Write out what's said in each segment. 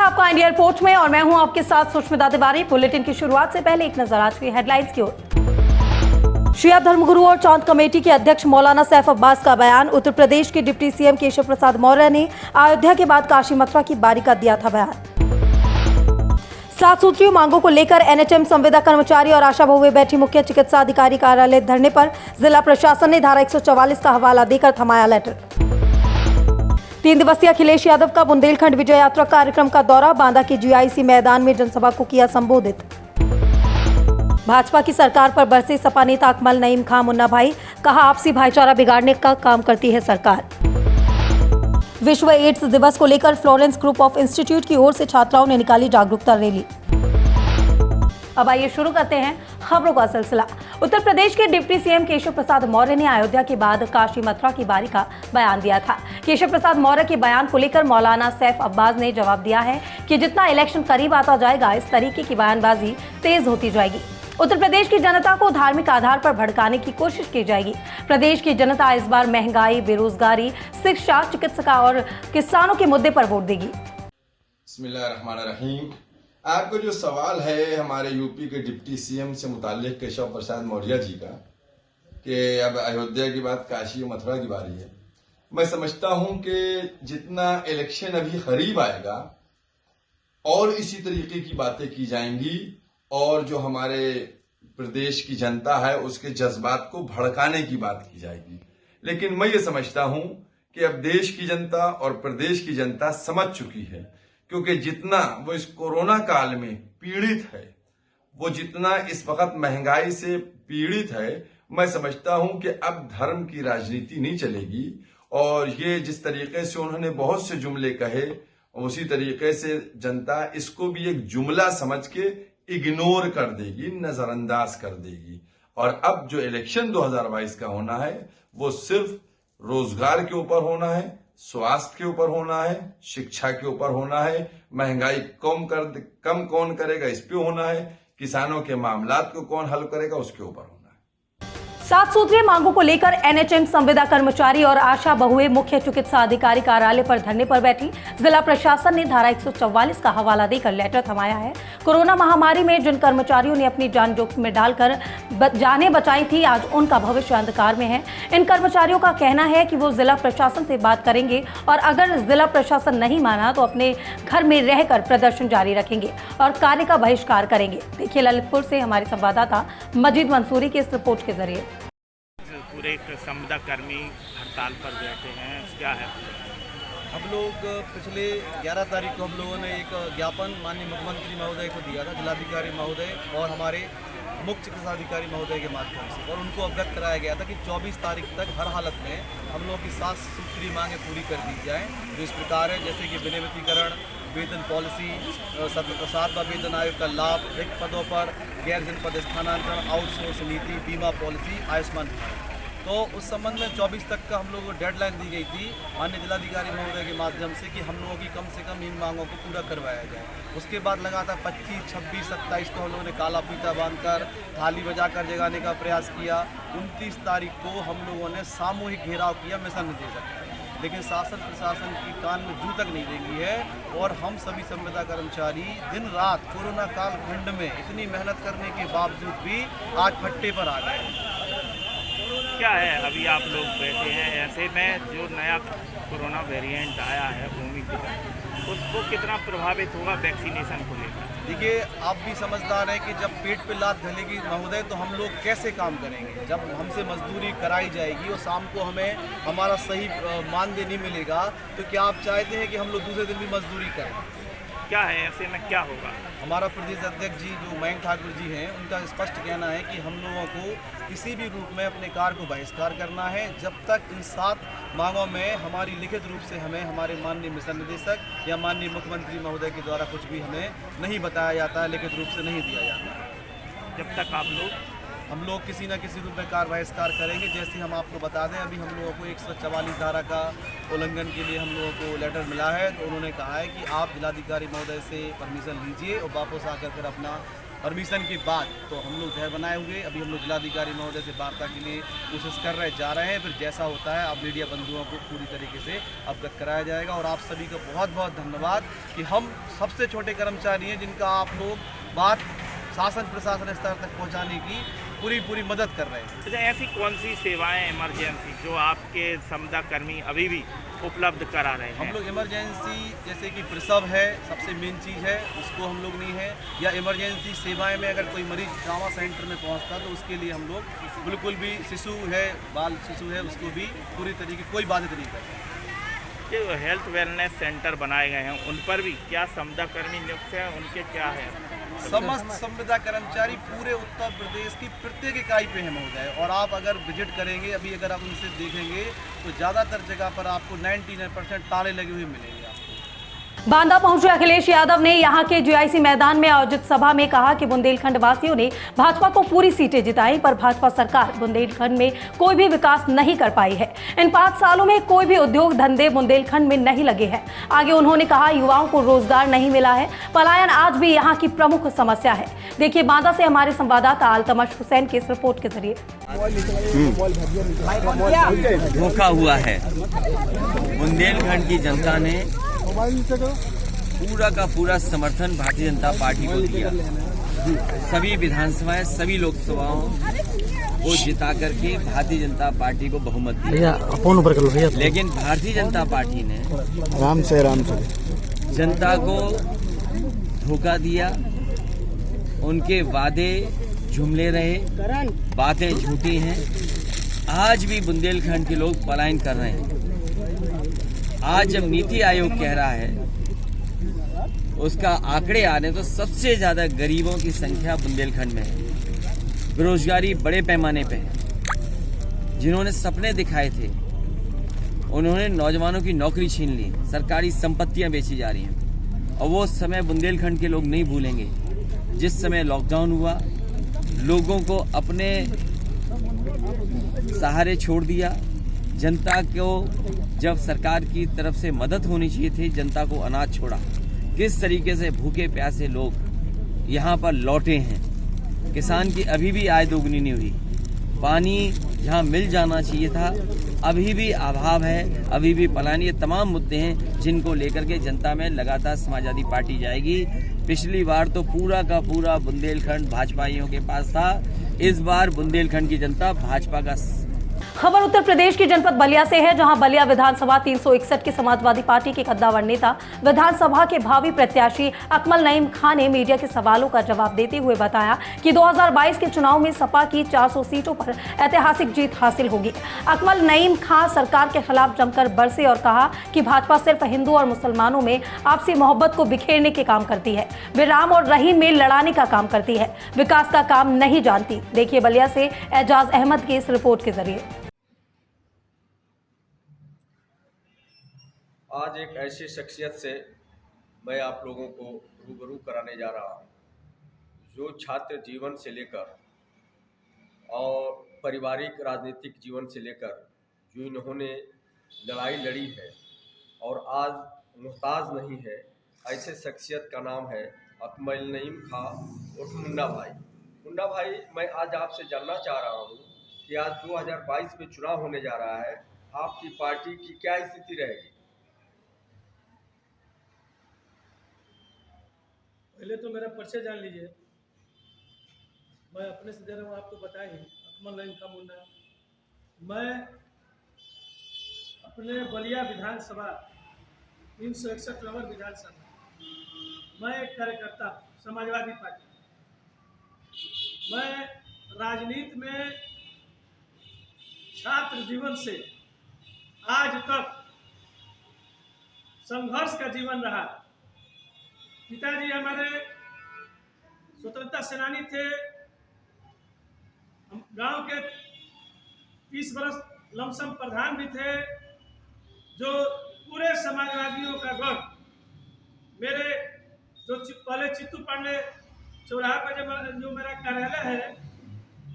आपका India report में और मैं हूं आपके साथ सुष्मिता तिवारी। बुलेटिन की शुरुआत से पहले एक नजर आज की हेडलाइंस की ओर। शिया धर्मगुरु और चांद कमेटी के अध्यक्ष मौलाना सैफ अब्बास का बयान। उत्तर प्रदेश के डिप्टी सीएम केशव प्रसाद मौर्य ने अयोध्या के बाद काशी मथुरा की बारी का दिया था बयान। 7 सूत्रीय मांगों को लेकर एनएचएम संविदा कर्मचारी और आशा बहुए बैठी मुख्य चिकित्सा अधिकारी कार्यालय धरने पर जिला प्रशासन ने धारा 144 का हवाला देकर थमाया लेटर। 3 दिवसीय अखिलेश यादव का बुंदेलखंड विजय यात्रा कार्यक्रम का दौरा। बांदा के जीआईसी मैदान में जनसभा को किया संबोधित। भाजपा की सरकार पर बरसे सपा नेता अकमल नईम खां मुन्ना भाई। कहा, आपसी भाईचारा बिगाड़ने का काम करती है सरकार। विश्व एड्स दिवस को लेकर फ्लोरेंस ग्रुप ऑफ इंस्टीट्यूट की ओर से छात्राओं ने निकाली जागरूकता रैली। अब आइए शुरू करते हैं खबरों का सिलसिला। उत्तर प्रदेश के डिप्टी सीएम केशव प्रसाद मौर्य ने अयोध्या के बाद काशी मथुरा की बारी का बयान दिया था। केशव प्रसाद मौर्य के बयान को लेकर मौलाना सैफ अब्बास ने जवाब दिया है कि जितना इलेक्शन करीब आता जाएगा इस तरीके की बयानबाजी तेज होती जाएगी। उत्तर प्रदेश की जनता को धार्मिक आधार पर भड़काने की कोशिश की जाएगी। प्रदेश की जनता इस बार महंगाई, बेरोजगारी, शिक्षा, चिकित्सा और किसानों के मुद्दे पर वोट देगी। बिस्मिल्लाहिर्रहमानिर्रहीम। आपको जो सवाल है हमारे यूपी के डिप्टी सीएम से मुताल्लिक केशव प्रसाद मौर्य जी का कि अब अयोध्या की बात काशी और मथुरा की बारी है, मैं समझता हूं कि जितना इलेक्शन अभी करीब आएगा और इसी तरीके की बातें की जाएंगी और जो हमारे प्रदेश की जनता है उसके जज्बात को भड़काने की बात की जाएगी। लेकिन मैं ये समझता हूं कि अब देश की जनता और प्रदेश की जनता समझ चुकी है, क्योंकि जितना वो इस कोरोना काल में पीड़ित है, वो जितना इस वक्त महंगाई से पीड़ित है, मैं समझता हूं कि अब धर्म की राजनीति नहीं चलेगी। और ये जिस तरीके से उन्होंने बहुत से जुमले कहे, उसी तरीके से जनता इसको भी एक जुमला समझ के इग्नोर कर देगी, नजरअंदाज कर देगी। और अब जो इलेक्शन 2022 का होना है वो सिर्फ रोजगार के ऊपर होना है, स्वास्थ्य के ऊपर होना है, शिक्षा के ऊपर होना है, महंगाई कम कौन करेगा इस पे होना है, किसानों के मामलात को कौन हल करेगा उसके ऊपर होना है। 7 सूत्रीय मांगों को लेकर एनएचएम संविदा कर्मचारी और आशा बहुए मुख्य चिकित्सा अधिकारी कार्यालय पर धरने पर बैठी। जिला प्रशासन ने धारा 144 का हवाला देकर लेटर थमाया है। कोरोना महामारी में जिन कर्मचारियों ने अपनी जान जोखिम में डालकर जानें बचाई थी, आज उनका भविष्य अंधकार में है। इन कर्मचारियों का कहना है कि वो जिला प्रशासन से बात करेंगे और अगर जिला प्रशासन नहीं माना तो अपने घर में रहकर प्रदर्शन जारी रखेंगे और कार्य का बहिष्कार करेंगे। देखिए ललितपुर से हमारे संवाददाता मजीद मंसूरी की इस रिपोर्ट के जरिए। पूरे संविदा कर्मी हड़ताल पर बैठे हैं, क्या है? हम लोग पिछले 11 तारीख को हम लोगों ने एक ज्ञापन माननीय मुख्यमंत्री महोदय को दिया था, जिलाधिकारी महोदय और हमारे मुख्य चिकित्सा अधिकारी महोदय के माध्यम से, और उनको अवगत कराया गया था कि 24 तारीख तक हर हालत में हम लोगों की 7 सूत्रीय मांगें पूरी कर दी जाएँ, जो इस प्रकार है जैसे कि विनियमितीकरण, वेतन पॉलिसी, 7वां वेतन आयोग का लाभ, रिक्त पदों पर गैर जनपद स्थानांतरण, आउटसोर्स नीति, बीमा पॉलिसी, आयुष्मान भारत। तो उस संबंध में 24 तक का हम लोगों को डेडलाइन दी गई थी माननीय जिलाधिकारी महोदय के माध्यम से कि हम लोगों की कम से कम इन मांगों को पूरा करवाया जाए। उसके बाद लगातार 25, 26, 27 को हम लोगों ने काला फीता बांधकर थाली बजाकर जगाने का प्रयास किया। 29 तारीख को हम लोगों ने सामूहिक घेराव किया मिशन निदेशक, लेकिन शासन प्रशासन की कान में जू तक नहीं देंगी है और हम सभी संविदा कर्मचारी दिन रात कोरोना काल खंड में इतनी मेहनत करने के बावजूद भी आज फट्टे पर आ गए। क्या है अभी आप लोग बैठे हैं, ऐसे में जो नया कोरोना वेरिएंट आया है ओमिक्रॉन, उसको कितना प्रभावित होगा वैक्सीनेशन को लेकर? देखिए, आप भी समझदार हैं कि जब पेट पे लात घलेगी महोदय तो हम लोग कैसे काम करेंगे। जब हमसे मजदूरी कराई जाएगी और शाम को हमें हमारा सही मानदेय नहीं मिलेगा तो क्या आप चाहते हैं कि हम लोग दूसरे दिन भी मजदूरी करें? क्या है ऐसे में क्या होगा? हमारा प्रदेश अध्यक्ष जी जो मयंक ठाकुर जी हैं, उनका स्पष्ट कहना है कि हम लोगों को किसी भी रूप में अपने कार्य को बहिष्कार करना है जब तक इन 7 मांगों में हमारी लिखित रूप से हमें हमारे माननीय मिशन निदेशक या माननीय मुख्यमंत्री महोदय के द्वारा कुछ भी हमें नहीं बताया जाता है, लिखित रूप से नहीं दिया जाता। जब तक हम लोग किसी न किसी रूप में कार्य बहिष्कार करेंगे। जैसे हम आपको बता दें, अभी हम लोगों को 144 धारा का उल्लंघन के लिए हम लोगों को लेटर मिला है, तो उन्होंने कहा है कि आप जिलाधिकारी महोदय से परमिशन लीजिए और वापस आकर अपना परमिशन के बाद तो हम लोग घर बनाए हुए, अभी हम लोग जिलाधिकारी महोदय से वार्ता के लिए कोशिश जा रहे हैं। फिर जैसा होता है आप मीडिया बंधुओं को पूरी तरीके से अवगत कराया जाएगा। और आप सभी का बहुत बहुत धन्यवाद कि हम सबसे छोटे कर्मचारी हैं जिनका आप लोग बात शासन प्रशासन स्तर तक पहुंचाने की पूरी मदद कर रहे हैं। अच्छा, ऐसी कौन सी सेवाएं इमरजेंसी जो आपके संविदा कर्मी अभी भी उपलब्ध करा रहे हैं? हम लोग इमरजेंसी जैसे कि प्रसव है, सबसे मेन चीज़ है, उसको हम लोग नहीं है, या इमरजेंसी सेवाएं में अगर कोई मरीज ट्रामा सेंटर में पहुंचता तो उसके लिए हम लोग बिल्कुल भी शिशु है, बाल शिशु है, उसको भी पूरी तरीके कोई बाधित नहीं करते। जो हेल्थ वेलनेस सेंटर बनाए गए हैं उन पर भी क्या संविदा कर्मी नियुक्त हैं, उनके क्या है? समस्त संविदा कर्मचारी पूरे उत्तर प्रदेश की प्रत्येक इकाई पे है महोदय। और आप अगर विजिट करेंगे, अभी अगर आप उनसे देखेंगे तो ज़्यादातर जगह पर आपको 99% ताले लगे हुए मिलेंगे। बांदा पहुंचे अखिलेश यादव ने यहां के जीआईसी मैदान में आयोजित सभा में कहा कि बुंदेलखंड वासियों ने भाजपा को पूरी सीटें जिताई, पर भाजपा सरकार बुंदेलखंड में कोई भी विकास नहीं कर पाई है। इन 5 सालों में कोई भी उद्योग धंधे बुंदेलखंड में नहीं लगे हैं। आगे उन्होंने कहा युवाओं को रोजगार नहीं मिला है, पलायन आज भी यहाँ की प्रमुख समस्या है। देखिए बांदा से हमारे संवाददाता अल्तमश हुसैन की इस रिपोर्ट के जरिए। धोखा हुआ है। बुंदेलखंड की जनता ने पूरा का पूरा समर्थन भारतीय जनता पार्टी को दिया। सभी विधानसभाएं, सभी लोकसभाओं को जिता करके भारतीय जनता पार्टी को बहुमत दिया। लेकिन भारतीय जनता पार्टी ने राम से जनता को धोखा दिया। उनके वादे जुमले रहे, बातें झूठी हैं। आज भी बुंदेलखंड के लोग पलायन कर रहे हैं। आज जब नीति आयोग कह रहा है, उसका आंकड़े आ रहे तो सबसे ज्यादा गरीबों की संख्या बुंदेलखंड में है। बेरोजगारी बड़े पैमाने पे है। जिन्होंने सपने दिखाए थे उन्होंने नौजवानों की नौकरी छीन ली, सरकारी संपत्तियां बेची जा रही हैं। और वो समय बुंदेलखंड के लोग नहीं भूलेंगे जिस समय लॉकडाउन हुआ, लोगों को अपने सहारे छोड़ दिया। जनता को जब सरकार की तरफ से मदद होनी चाहिए थी, जनता को अनाज छोड़ा। किस तरीके से भूखे प्यासे लोग यहाँ पर लौटे हैं। किसान की अभी भी आय दोगुनी नहीं हुई। पानी जहाँ मिल जाना चाहिए था अभी भी अभाव है, अभी भी पलायन। ये तमाम मुद्दे हैं जिनको लेकर के जनता में लगातार समाजवादी पार्टी जाएगी। पिछली बार तो पूरा का पूरा बुंदेलखंड भाजपाइयों के पास था। इस बार बुंदेलखंड की जनता भाजपा का। खबर उत्तर प्रदेश की जनपद बलिया से है, जहां बलिया विधानसभा 361 के समाजवादी पार्टी के कद्दावर नेता विधानसभा के भावी प्रत्याशी अकमल नईम खान ने मीडिया के सवालों का जवाब देते हुए बताया कि 2022 के चुनाव में सपा की 400 सीटों पर ऐतिहासिक जीत हासिल होगी। अकमल नईम खान सरकार के खिलाफ जमकर बरसे और कहा कि भाजपा सिर्फ हिंदू और मुसलमानों में आपसी मोहब्बत को बिखेरने के काम करती है, वे राम और रहीम में लड़ाने का काम करती है, विकास का काम नहीं जानती। देखिए बलिया से एजाज अहमद की इस रिपोर्ट के जरिए। आज एक ऐसी शख्सियत से मैं आप लोगों को रूबरू कराने जा रहा हूँ जो छात्र जीवन से लेकर और पारिवारिक राजनीतिक जीवन से लेकर जो इन्होंने लड़ाई लड़ी है और आज मुहताज नहीं है, ऐसे शख्सियत का नाम है अकमल नईम खान और मुन्ना भाई। मुन्ना भाई, मैं आज आपसे जानना चाह रहा हूँ कि आज 2022 में चुनाव होने जा रहा है, आपकी पार्टी की क्या स्थिति रहेगी? पहले तो मेरा परिचय जान लीजिए। मैं अपने से दे रहा हूँ, आपको बताया ही, अकमल नईम खान मुन्ना। मैं अपने बलिया विधानसभा 361 नंबर विधानसभा, मैं एक कार्यकर्ता समाजवादी पार्टी। मैं राजनीति में छात्र जीवन से आज तक संघर्ष का जीवन रहा। पिताजी हमारे स्वतंत्रता सेनानी थे। हम गांव के 30 वर्ष लमसम प्रधान भी थे, जो पूरे समाजवादियों का गढ़। मेरे जो पहले चित्तू पांडे चौराहा पर जो मेरा कार्यालय है,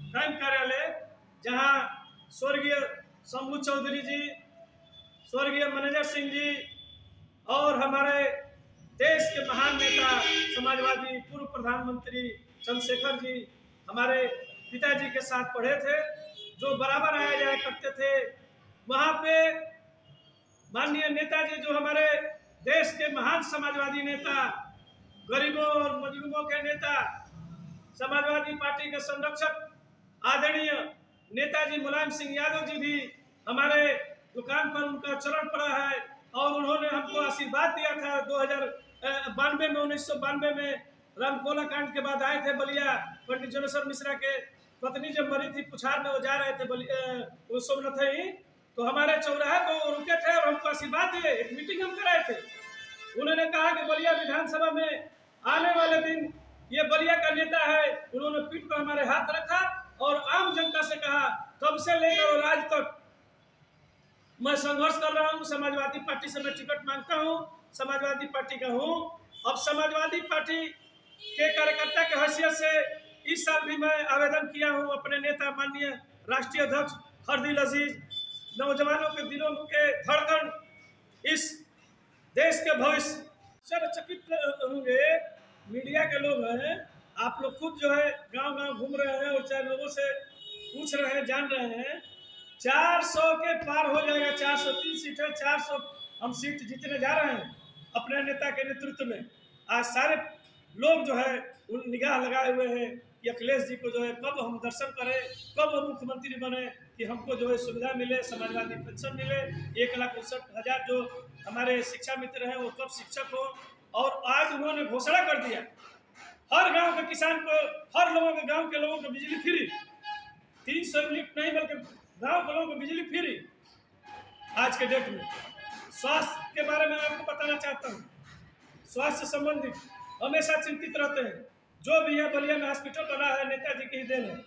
कैंप कार्यालय, जहां स्वर्गीय शंभू चौधरी जी, स्वर्गीय मनोजर सिंह जी और हमारे देश के महान नेता समाजवादी पूर्व प्रधानमंत्री चंद्रशेखर जी हमारे पिताजी के साथ पढ़े थे, जो बराबर आया जाया करते थे। वहाँ पे माननीय नेताजी जो हमारे देश के महान समाजवादी नेता, गरीबों और मजलूमों के नेता, समाजवादी पार्टी के संरक्षक आदरणीय नेताजी मुलायम सिंह यादव जी भी हमारे दुकान पर उनका चरण पड़ा है और उन्होंने हमको आशीर्वाद दिया था 1992 में रामकोला कांड के बाद आए थे बलिया। पंडित जनेश्वर मिश्रा के पत्नी जब मरी थी पुछार में, वो जा रहे थे सोमनाथ ही, तो हमारे चौराहे पर रुके थे और हमको आशीर्वाद दिए। एक मीटिंग हम कराए थे, उन्होंने कहा कि बलिया विधानसभा में आने वाले दिन ये बलिया का नेता है। उन्होंने पीठ पर हमारे हाथ रखा और आम जनता से कहा, तब से लेकर और आज तक मैं संघर्ष कर रहा हूँ, समाजवादी पार्टी से मैं टिकट मांगता हूँ, समाजवादी पार्टी का हूँ। अब समाजवादी पार्टी के कार्यकर्ता के हैसियत से इस साल भी मैं आवेदन किया हूँ अपने नेता माननीय राष्ट्रीय अध्यक्ष हरदिल अजीज, नौजवानों के दिलों के धड़कन, इस देश के भविष्य। आश्चर्यचकित होंगे, मीडिया के लोग हैं, आप लोग खुद जो है गांव-गांव घूम रहे हैं और चाहे लोगों से पूछ रहे हैं, जान रहे हैं, 400 के पार हो जाएगा। 403 सीट है, 400 हम सीट जीतने जा रहे हैं अपने नेता के नेतृत्व में। आज सारे लोग जो है उन निगाह लगाए हुए हैं कि अखिलेश जी को जो है कब हम दर्शन करें, कब वो मुख्यमंत्री बने, कि हमको जो है सुविधा मिले, समाजवादी पेंशन मिले, 1,59,000 जो हमारे शिक्षा मित्र हैं वो कब शिक्षक हो। और आज उन्होंने घोषणा कर दिया हर गांव के किसान को, हर लोगों के गांव के लोगों को बिजली फ्री, 300 यूनिट नहीं बल्कि गांव के लोगों को बिजली फ्री। आज के डेट में स्वास्थ्य के बारे में आपको बताना चाहता हूँ, स्वास्थ्य से संबंधित हमेशा चिंतित रहते हैं। जो भी है बलिया में हॉस्पिटल बना है नेताजी की ही देन है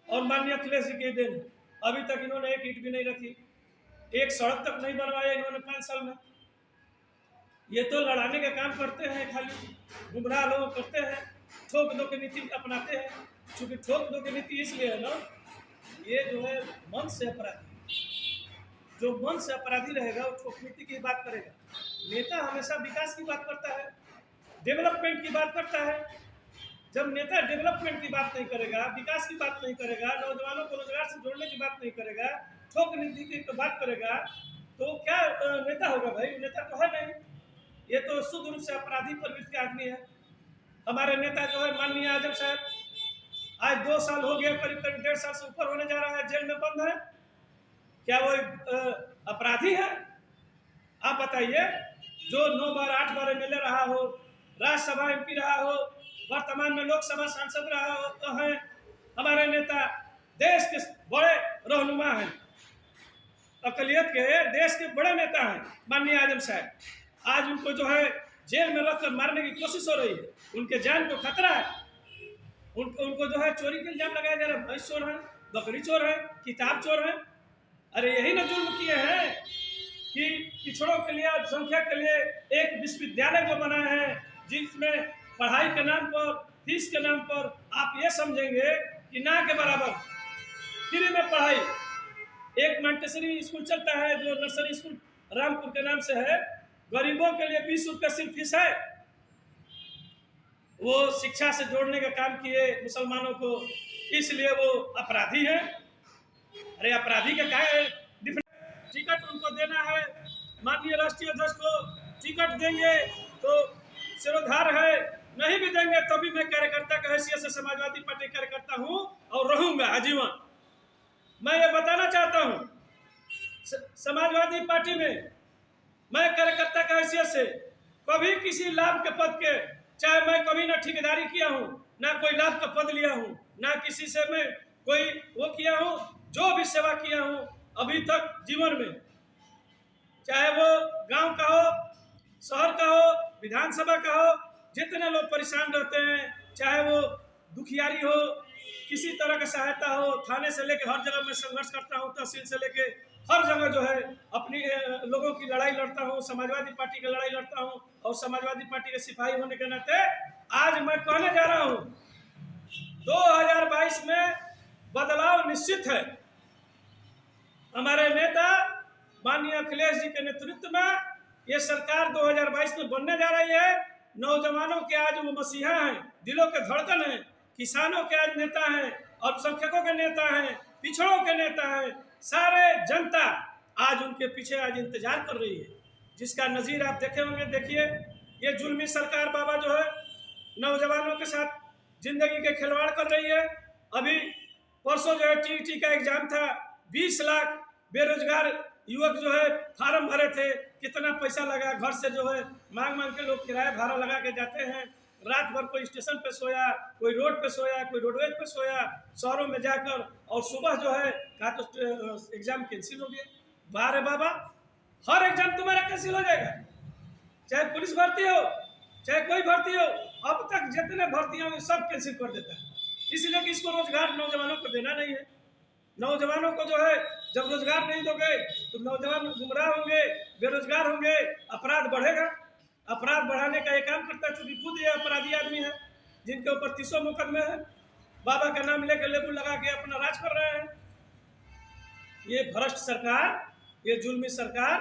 और माननीय अखिलेश जी की ही देन है। अभी तक इन्होंने एक ईंट भी नहीं रखी, एक सड़क तक नहीं बनवाया इन्होंने 5 साल में। ये तो लड़ाने का काम करते हैं, खाली गुमराह लोग करते हैं, ठोक दो की नीति अपनाते हैं। चूंकि ठोक दो की नीति इसलिए है ना, ये जो है मन से अपराधी, जो मन से अपराधी रहेगा वो ठोक नीति की बात करेगा। नेता हमेशा विकास की बात करता है, डेवलपमेंट की बात करता है। जब नेता डेवलपमेंट की बात नहीं करेगा, विकास की बात नहीं करेगा, नौजवानों को रोजगार से जोड़ने की बात नहीं करेगा, ठोक नीति की बात करेगा, तो क्या नेता होगा भाई? नेता तो है नहीं, ये तो शुद्ध रूप से अपराधी प्रवृत्ति के आदमी है। हमारे नेता जो है माननीय आजम साहब, आज 2 साल हो गए, करीब 1.5 साल से ऊपर होने जा रहा है, जेल में बंद है। क्या वो अपराधी है? आप बताइए। जो 9 बार 8 बार एमएलए रहा हो, राज्यसभा एमपी रहा हो, वर्तमान में लोकसभा सांसद रहा हो, है हमारे नेता, देश के बड़े रहनुमा हैं, अकलियत के देश के बड़े नेता हैं माननीय आजम साहब। आज उनको जो है जेल में रखकर मारने की कोशिश हो रही है, उनके जान को खतरा है। उनको जो है चोरी के इल्जाम लगाया जा रहा है, भैंस चोर है, बकरी चोर है, किताब चोर है। अरे यही ना जुल्म किए हैं कि पिछड़ों के लिए, अल्पसंख्यक के लिए एक विश्वविद्यालय जो बना है, जिसमें पढ़ाई के नाम पर, फीस के नाम पर आप ये समझेंगे कि ना के बराबर फ्री में पढ़ाई। एक मॉन्टेसरी स्कूल चलता है जो नर्सरी स्कूल रामपुर के नाम से है, गरीबों के लिए 20 रुपये सिर्फ फीस है। वो शिक्षा से जोड़ने का काम किए मुसलमानों को, इसलिए वो अपराधी हैं। अरे अपराधी का क्या है? टिकट उनको देना है, माननीय राष्ट्रीय अध्यक्ष को टिकट देंगे तो सिरोधार है, नहीं भी देंगे तो भी मैं कार्यकर्ता की हैसियत से समाजवादी पार्टी कार्यकर्ता हूं और रहूंगा आजीवन। मैं ये बताना चाहता हूं, समाजवादी पार्टी में मैं कार्यकर्ता की हैसियत से कभी किसी लाभ के पद के, चाहे मैं कभी ना ठेकेदारी किया हूं, ना कोई लाभ का पद लिया हूं, ना किसी से मैं कोई वो किया हूं, जो भी सेवा किया हूं अभी तक जीवन में, चाहे वो गांव का हो, शहर का हो, विधानसभा का हो, जितने लोग परेशान रहते हैं, चाहे वो दुखियारी हो, किसी तरह का सहायता हो, थाने से लेकर हर जगह मैं संघर्ष करता हूं, तहसील से लेकर हर जगह जो है अपनी लोगों की लड़ाई लड़ता हूं, समाजवादी पार्टी की लड़ाई लड़ता हूं। और समाजवादी पार्टी के सिपाही होने के नाते आज मैं कहने जा रहा हूं, 2022 में बदलाव निश्चित है। हमारे नेता माननीय अखिलेश जी के नेतृत्व में ये सरकार 2022 में बनने जा रही है। नौजवानों के आज वो मसीहा हैं, दिलों के धड़कन हैं, किसानों के आज नेता हैं, अल्पसंख्यकों के नेता हैं, पिछड़ों के नेता हैं, सारे जनता आज उनके पीछे आज इंतजार कर रही है, जिसका नज़ीर आप देखे होंगे। देखिए ये जुल्मी सरकार बाबा जो है नौजवानों के साथ जिंदगी के खिलवाड़ कर रही है। अभी परसों जो है टीईटी का एग्जाम था, 20 लाख बेरोजगार युवक जो है फार्म भरे थे, कितना पैसा लगा, घर से जो है मांग मांग के लोग किराया भाड़ा लगा के जाते हैं, रात भर कोई स्टेशन पे सोया, कोई रोड पे सोया, कोई रोडवेज पे सोया, शहरों में जाकर, और सुबह जो है कहा तो एग्जाम कैंसिल हो गया। बारे बाबा, हर एग्जाम तुम्हारा कैंसिल हो जाएगा, चाहे पुलिस भर्ती हो चाहे कोई भर्ती हो, अब तक जितने भर्तियां हुई सब कैंसिल कर देता है, इसलिए कि इसको रोजगार नौजवानों को देना नहीं है। नौजवानों को जो है जब रोजगार नहीं दोगे तो नौजवान गुमराह होंगे, बेरोजगार होंगे, अपराध बढ़ेगा। अपराध बढ़ाने का ये काम करता है, चूंकि खुद ये अपराधी आदमी है जिनके ऊपर 300 मुकदमे हैं, बाबा का नाम लेकर लेबुल लगा के अपना राज कर रहे हैं। ये भ्रष्ट सरकार, ये जुल्मी सरकार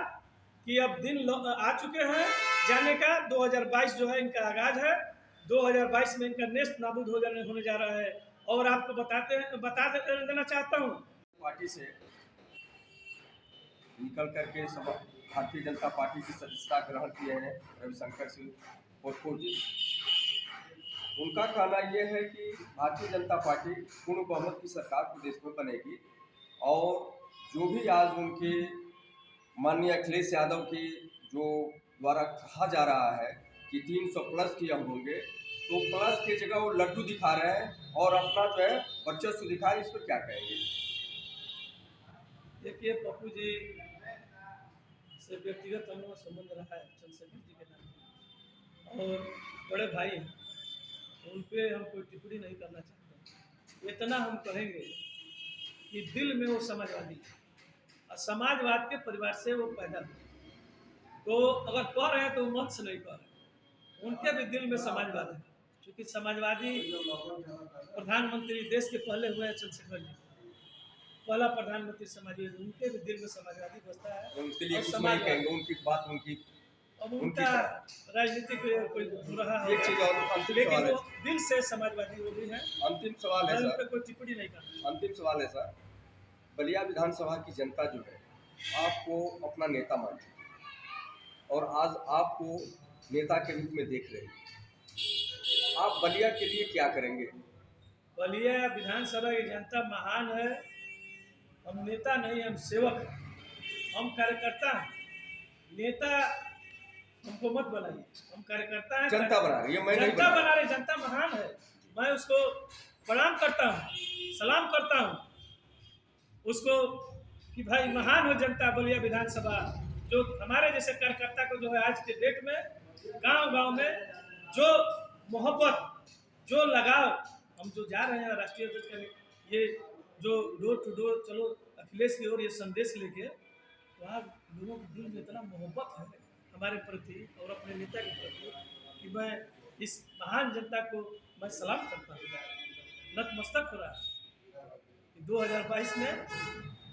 की अब दिन आ चुके हैं जाने का। 2022 जो है इनका आगाज है, 2022 में इनका नेस्त नाबूद होने जा रहा है। और आपको बता देना चाहता हूँ, पार्टी से निकल करके भारतीय जनता पार्टी की सदस्यता ग्रहण किए हैं रविशंकर सिंह पोटपुर जी। उनका कहना यह है कि भारतीय जनता पार्टी पूर्ण बहुमत की सरकार प्रदेश में बनेगी, और जो भी आज उनके माननीय अखिलेश यादव की जो द्वारा कहा जा रहा है कि 300 प्लस किए होंगे, तो प्लस की जगह वो लड्डू दिखा रहे हैं और अपना जो है वर्चस्व दिखा रहे हैं। इस पर क्या कहेंगे? देखिए पप्पू जी से व्यक्तिगत हम लोग संबंध रहा है चंद्रशेखर जी के नाम, और बड़े भाई हैं, उन पर हम कोई टिप्पणी नहीं करना चाहते। इतना हम कहेंगे कि दिल में वो समाजवादी है, और समाजवाद के परिवार से वो पैदा हुए, तो अगर कह रहे हैं तो मन से नहीं कह रहे, उनके भी दिल में समाजवाद है। क्योंकि समाजवादी प्रधानमंत्री देश के पहले हुए हैं चंद्रशेखर जी, पहला प्रधानमंत्री समाजवादी, उनके भी दिल में समाजवादी बसता है। उनके लिए कुछ नहीं कहेंगे, उनकी बात अब उनका राजनीतिक कोई हो रहा है, एक चीज और अंतिम लेकिन सवाल है। वो दिल से समाजवादी वो भी है। अंतिम सवाल है मैं उन सर, पर कोई टिप्पणी नहीं करता। अंतिम सवाल है सर, बलिया विधानसभा की जनता जो है आपको अपना नेता मानती है और आज आपको नेता के रूप में देख रही है, आप बलिया के लिए क्या करेंगे? बलिया विधानसभा की जनता महान है। हम नेता नहीं, हम सेवक हैं, हम कार्यकर्ता हैं। नेता हमको मत बनाइए, हम कार्यकर्ता हैं। जनता बना रही है, मैं नहीं जनता बना रही, जनता महान है। मैं उसको प्रणाम करता हूँ, सलाम करता हूँ उसको कि भाई महान हो जनता बलिया विधानसभा, जो हमारे जैसे कार्यकर्ता को जो है आज के डेट में गांव-गांव में जो मोहब्बत, जो लगाव, हम जो जा रहे हैं राष्ट्रीय अध्यक्ष के ये जो डोर टू डोर चलो अखिलेश की ओर ये संदेश लेके, तो आज लोगों के दिल में इतना मोहब्बत है हमारे प्रति और अपने नेता के प्रति कि मैं इस महान जनता को मैं सलाम करता हूँ, नतमस्तक हो रहा है कि 2022 में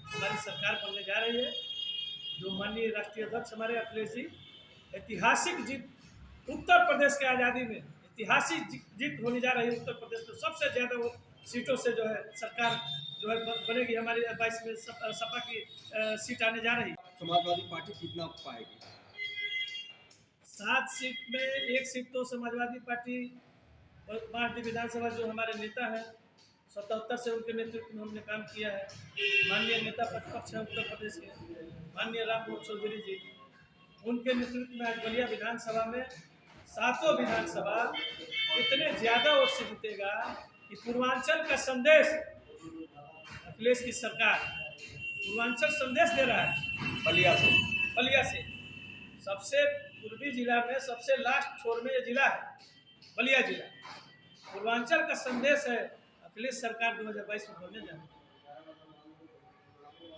हमारी सरकार बनने जा रही है। जो माननीय राष्ट्रीय अध्यक्ष हमारे अखिलेश जी, ऐतिहासिक जीत उत्तर प्रदेश के आज़ादी में ऐतिहासिक जीत होने जा रही है। उत्तर प्रदेश में सबसे ज़्यादा वो सीटों से जो है सरकार जो है बनेगी हमारी 22 में सपा की सीट आने जा रही है। समाजवादी पार्टी कितना पाएगी? 7 सीट में 1 सीट तो समाजवादी पार्टी, महाराष्ट्र विधानसभा जो हमारे नेता हैं 77 से उनके नेतृत्व में हमने काम किया है। माननीय नेता प्रतिपक्ष हैं उत्तर प्रदेश के माननीय राममोहन चौधरी जी, उनके नेतृत्व में आज बलिया विधानसभा में 7 विधानसभा इतने ज़्यादा वोट से जीतेगा कि पूर्वांचल का संदेश अखिलेश की सरकार पूर्वांचल संदेश दे रहा है। बलिया से सबसे पूर्वी जिला में सबसे लास्ट छोर में ये जिला है बलिया जिला। पूर्वांचल का संदेश है अखिलेश सरकार 2022 में बोलने जा रही है,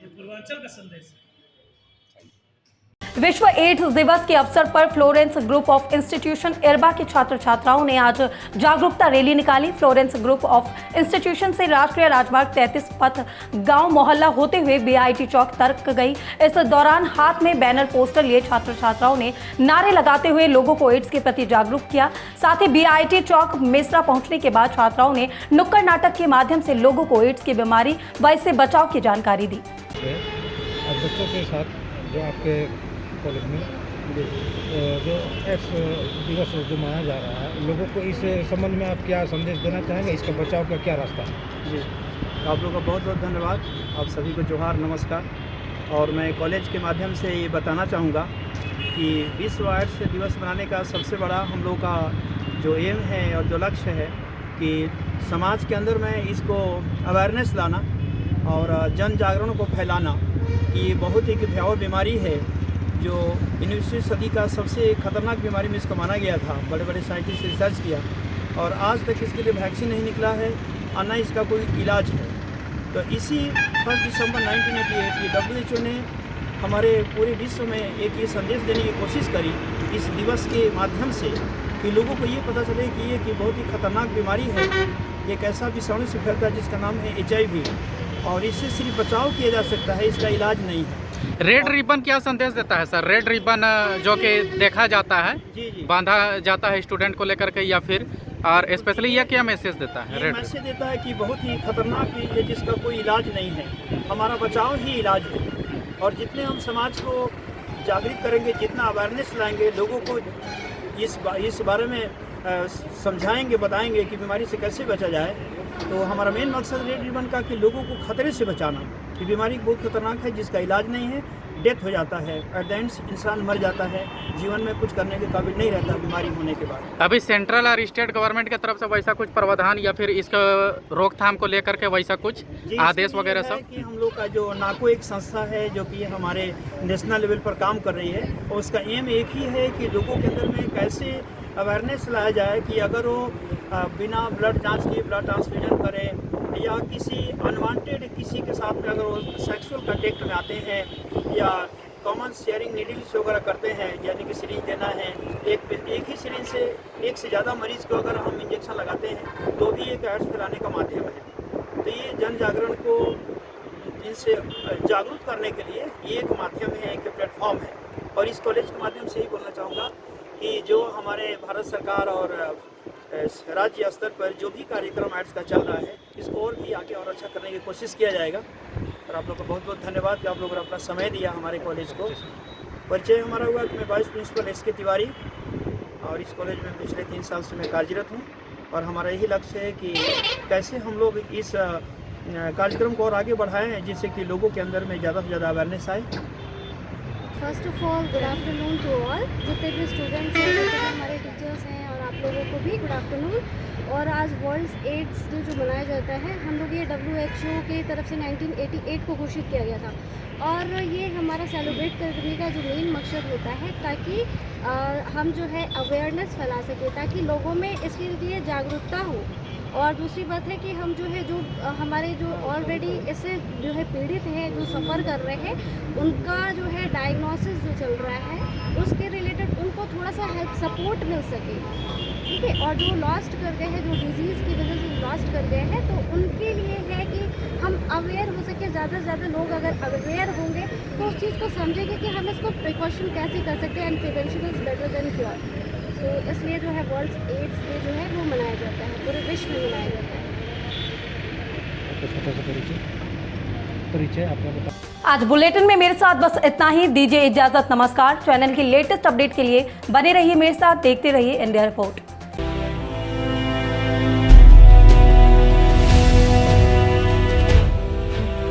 ये पूर्वांचल का संदेश है। विश्व एड्स दिवस के अवसर पर Florence group of institution Irba के छात्र छात्राओं ने आज जागरूकता रैली निकाली। फ्लोरेंस ग्रुप ऑफ इंस्टीट्यूशन से राष्ट्रीय राजमार्ग 33 पथ गांव मोहल्ला होते हुए बीआईटी चौक तक गई। इस दौरान हाथ में बैनर पोस्टर लिए छात्र छात्राओं ने नारे लगाते हुए लोगों को एड्स के प्रति जागरूक किया। साथ ही बीआईटी चौक मेसरा पहुंचने के बाद छात्राओं ने नुक्कड़ नाटक के माध्यम से लोगों को एड्स की बीमारी व इससे बचाव की जानकारी दी। और बच्चों के साथ जो आपके कॉलेज में जो एड्स दिवस जो मनाया जा रहा है, लोगों को इस संबंध में आप क्या संदेश देना चाहेंगे? इसका बचाव का क्या रास्ता है? जी, आप लोगों का बहुत बहुत धन्यवाद। आप सभी को जोहार, नमस्कार। और मैं कॉलेज के माध्यम से ये बताना चाहूँगा कि विश्व एड्स दिवस मनाने का सबसे बड़ा हम लोग का जो एम है और जो लक्ष्य है कि समाज के अंदर में इसको अवेयरनेस लाना और जन जागरण को फैलाना कि बहुत ही भयावह बीमारी है जो 19वीं सदी का सबसे खतरनाक बीमारी में इसको माना गया था। बड़े बड़े साइंटिस्ट रिसर्च किया और आज तक इसके लिए वैक्सीन नहीं निकला है और न इसका कोई इलाज है। तो इसी 1 दिसंबर 1988 WHO ने हमारे पूरे विश्व में एक ये संदेश देने की कोशिश करी इस दिवस के माध्यम से कि लोगों को ये पता चले कि ये कि बहुत ही खतरनाक बीमारी है, एक ऐसा विषाणु से फैलता है जिसका नाम है HIV और इससे सिर्फ बचाव किया जा सकता है, इसका इलाज नहीं है। रेड रिबन क्या संदेश देता है सर? रेड रिबन जो कि देखा जाता है, जी बांधा जाता है स्टूडेंट को लेकर के, या फिर और स्पेशली यह क्या मैसेज देता है? ये मैसेज देता है कि बहुत ही खतरनाक चीज़ है जिसका कोई इलाज नहीं है, हमारा बचाव ही इलाज है। और जितने हम समाज को जागृत करेंगे, जितना अवेयरनेस लाएंगे, लोगों को इस बारे में समझाएंगे, बताएंगे कि बीमारी से कैसे बचा जाए, तो हमारा मेन मकसद रेड रिबन का कि लोगों को खतरे से बचाना। कि बीमारी बहुत खतरनाक है जिसका इलाज नहीं है, डेथ हो जाता है, एट द एंड इंसान मर जाता है, जीवन में कुछ करने के काबिल नहीं रहता बीमारी होने के बाद। अभी सेंट्रल और स्टेट गवर्नमेंट की तरफ से वैसा कुछ प्रावधान या फिर इसका रोकथाम को लेकर के वैसा कुछ आदेश वगैरह सब? कि हम लोग का जो नाको एक संस्था है जो कि हमारे नेशनल लेवल पर काम कर रही है और उसका एम एक ही है कि लोगों के अंदर में कैसे अवेयरनेस लाया जाए कि अगर वो बिना ब्लड जांच के ब्लड ट्रांसफ्यूजन करें या किसी अनवांटेड किसी के साथ में अगर वो सेक्सुअल कंटेक्ट में आते हैं या कॉमन शेयरिंग नीडल्स वगैरह करते हैं, यानी कि सिरिंज देना है, एक ही सिरिंज से एक से ज़्यादा मरीज़ को अगर हम इंजेक्शन लगाते हैं तो भी एक एड्स फैलाने का माध्यम है। तो ये जन जागरण को इनसे जागरूक करने के लिए ये एक माध्यम है, एक प्लेटफॉर्म है। और इस कॉलेज के माध्यम से ही बोलना चाहूँगा कि जो हमारे भारत सरकार और राज्य स्तर पर जो भी कार्यक्रम एड्स का चल रहा है, इसको और भी आगे और अच्छा करने की कोशिश किया जाएगा। और आप लोग को बहुत बहुत धन्यवाद कि आप लोगों ने अपना समय दिया हमारे कॉलेज को। परिचय हमारा हुआ कि मैं वाइस प्रिंसिपल SK तिवारी और इस कॉलेज में पिछले 3 साल से मैं कार्यरत हूँ और हमारा यही लक्ष्य है कि कैसे हम लोग इस कार्यक्रम को और आगे बढ़ाएं जिससे कि लोगों के अंदर में ज़्यादा से ज़्यादा अवेयरनेस आए। First of all good afternoon to all, जितने भी स्टूडेंट्स हैं, जितने भी हमारे टीचर्स हैं और आप लोगों को भी गुड आफ्टरनून। और आज वर्ल्ड एड्स डे जो मनाया जाता है, हम लोग ये WHO की तरफ से 1988 को घोषित किया गया था और ये हमारा सेलिब्रेट करने का जो मेन मकसद होता है ताकि हम जो है अवेयरनेस फैला सकें, ताकि लोगों में इसके लिए जागरूकता हो। और दूसरी बात है कि हम जो है जो हमारे जो ऑलरेडी इससे जो है पीड़ित हैं, जो सफ़र कर रहे हैं, उनका जो है डायग्नोसिस जो चल रहा है उसके रिलेटेड उनको थोड़ा सा हेल्प सपोर्ट मिल सके, ठीक है। और जो लॉस्ट कर गए हैं, जो डिजीज़ की वजह से लॉस्ट कर गए हैं, तो उनके लिए है कि हम अवेयर हो सके। ज़्यादा से ज़्यादा लोग अगर अवेयर होंगे तो उस चीज़ को समझेंगे कि हम इसको प्रिकॉशन कैसे कर सकते हैं, and prevention is better than cure. तो इसलिए जो है वर्ल्ड एड्स डे जो है वो मनाया जाता है, पूरे विश्व में मनाया जाता है। परिचय आपने बताया। आज बुलेटिन में मेरे साथ बस इतना ही। दीजिए इजाजत, नमस्कार। चैनल की लेटेस्ट अपडेट के लिए बने रहिए मेरे साथ, देखते रहिए इंडिया रिपोर्ट।